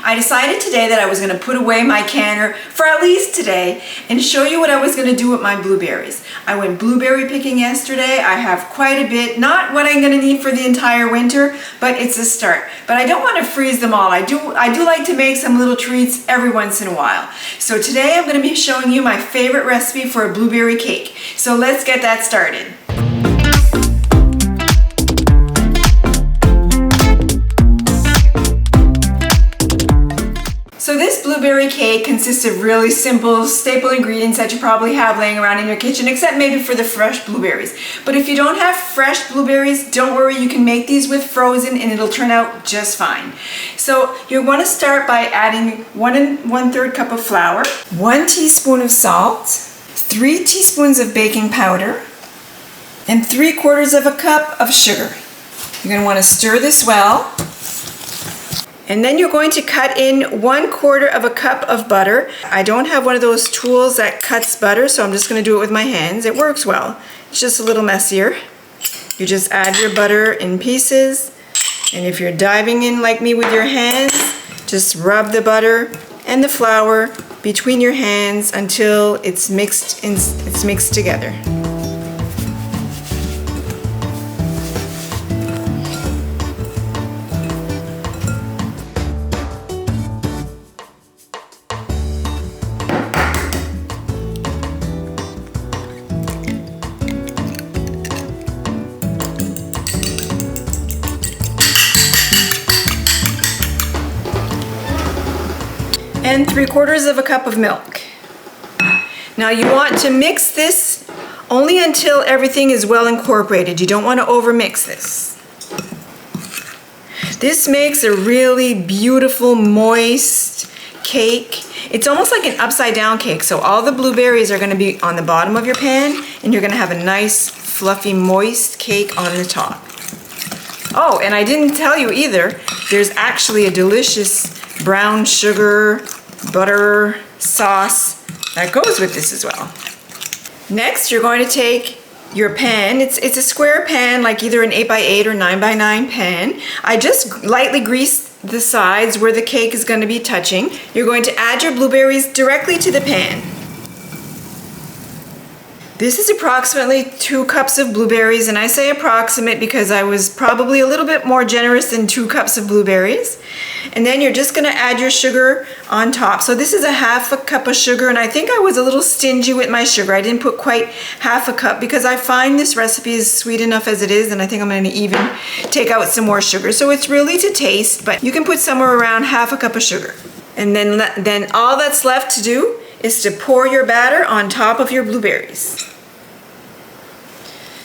I decided today that I was going to put away my canner for at least today and show you what I was going to do with my blueberries. I went blueberry picking yesterday. I have quite a bit, not what I'm going to need for the entire winter, but it's a start. But I don't want to freeze them all. I do like to make some little treats every once in a while. So today I'm going to be showing you my favorite recipe for a blueberry cake. So let's get that started. So this blueberry cake consists of really simple staple ingredients that you probably have laying around in your kitchen, except maybe for the fresh blueberries. But if you don't have fresh blueberries, don't worry, you can make these with frozen and it'll turn out just fine. So you want to start by adding 1 1/3 cup of flour, 1 teaspoon of salt, 3 teaspoons of baking powder, and 3/4 cup of sugar. You're going to want to stir this well. And then you're going to cut in 1/4 cup of butter. I don't have one of those tools that cuts butter, so I'm just going to do it with my hands. It works well. It's just a little messier. You just add your butter in pieces. And if you're diving in like me with your hands, just rub the butter and the flour between your hands until it's mixed together. And 3/4 cup of milk. Now you want to mix this only until everything is well incorporated. You don't want to overmix this. This makes a really beautiful, moist cake. It's almost like an upside down cake. So all the blueberries are going to be on the bottom of your pan and you're going to have a nice, fluffy, moist cake on the top. Oh, and I didn't tell you either, there's actually a delicious brown sugar butter sauce that goes with this as well. Next, you're going to take your pan. It's a square pan, like either an 8x8 or 9x9 pan. I just lightly grease the sides where the cake is going to be touching. You're going to add your blueberries directly to the pan. This is approximately 2 cups of blueberries, and I say approximate because I was probably a little bit more generous than 2 cups of blueberries. And then you're just gonna add your sugar on top. So this is a 1/2 cup of sugar, and I think I was a little stingy with my sugar. I didn't put quite 1/2 cup because I find this recipe is sweet enough as it is, and I think I'm gonna even take out some more sugar. So it's really to taste, but you can put somewhere around 1/2 cup of sugar. And then all that's left to do is to pour your batter on top of your blueberries.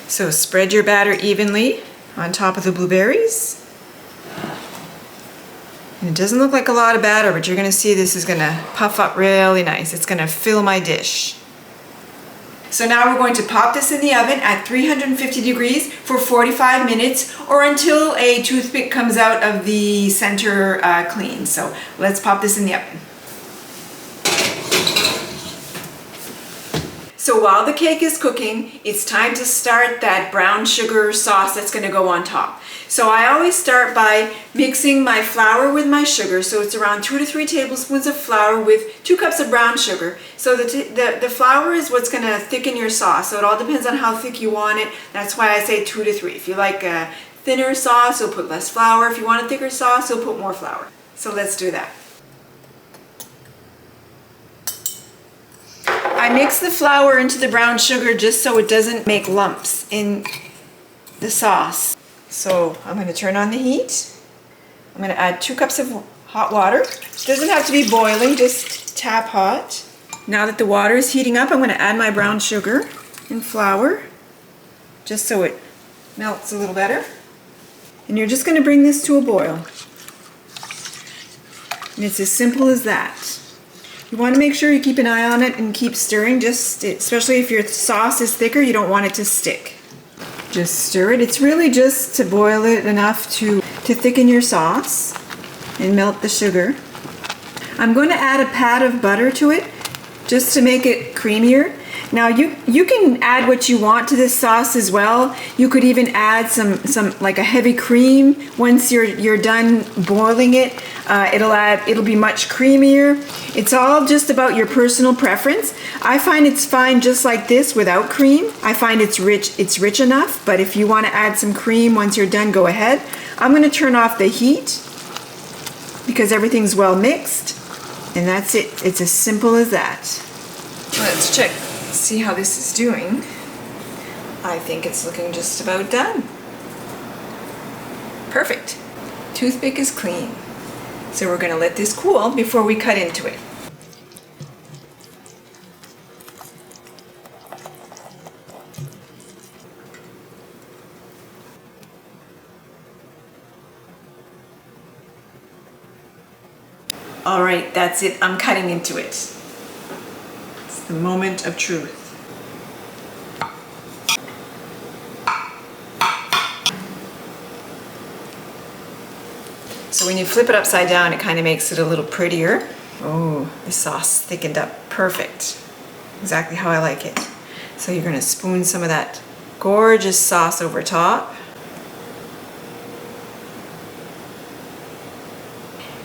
So spread your batter evenly on top of the blueberries. And it doesn't look like a lot of batter, but you're going to see this is going to puff up really nice. It's going to fill my dish. So now we're going to pop this in the oven at 350 degrees for 45 minutes or until a toothpick comes out of the center clean. So let's pop this in the oven. So while the cake is cooking, it's time to start that brown sugar sauce that's going to go on top. So I always start by mixing my flour with my sugar. So it's around 2 to 3 tablespoons of flour with 2 cups of brown sugar. So the flour is what's going to thicken your sauce. So it all depends on how thick you want it. That's why I say 2 to 3. If you like a thinner sauce, you'll put less flour. If you want a thicker sauce, you'll put more flour. So let's do that. I mix the flour into the brown sugar just so it doesn't make lumps in the sauce. So I'm going to turn on the heat. I'm going to add 2 cups of hot water. It doesn't have to be boiling, just tap hot. Now that the water is heating up, I'm going to add my brown sugar and flour just so it melts a little better. And you're just going to bring this to a boil. And it's as simple as that. You want to make sure you keep an eye on it and keep stirring, especially if your sauce is thicker, you don't want it to stick. Just stir it. It's really just to boil it enough to thicken your sauce and melt the sugar. I'm going to add a pat of butter to it just to make it creamier. Now you can add what you want to this sauce as well. You could even add some like a heavy cream once you're done boiling it. It'll be much creamier. It's all just about your personal preference. I find it's fine just like this without cream. I find it's rich enough, but if you want to add some cream once you're done, go ahead. I'm going to turn off the heat because everything's well mixed, and that's it. It's as simple as that. Let's check, see how this is doing. I think it's looking just about done. Perfect. Toothpick is clean. So we're going to let this cool before we cut into it. All right, that's it. I'm cutting into it. It's the moment of truth. So when you flip it upside down, it kind of makes it a little prettier. Oh, the sauce thickened up perfect. Exactly how I like it. So you're going to spoon some of that gorgeous sauce over top.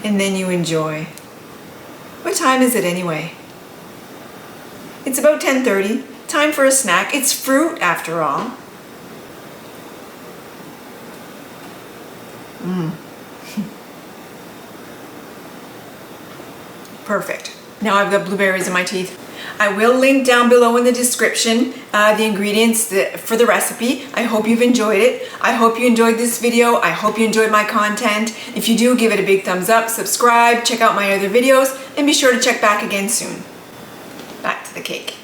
And then you enjoy. What time is it anyway? It's about 10:30. Time for a snack. It's fruit after all. Perfect. Now I've got blueberries in my teeth. I will link down below in the description the ingredients for the recipe. I hope you've enjoyed it. I hope you enjoyed this video. I hope you enjoyed my content. If you do, give it a big thumbs up, subscribe, check out my other videos, and be sure to check back again soon. Back to the cake.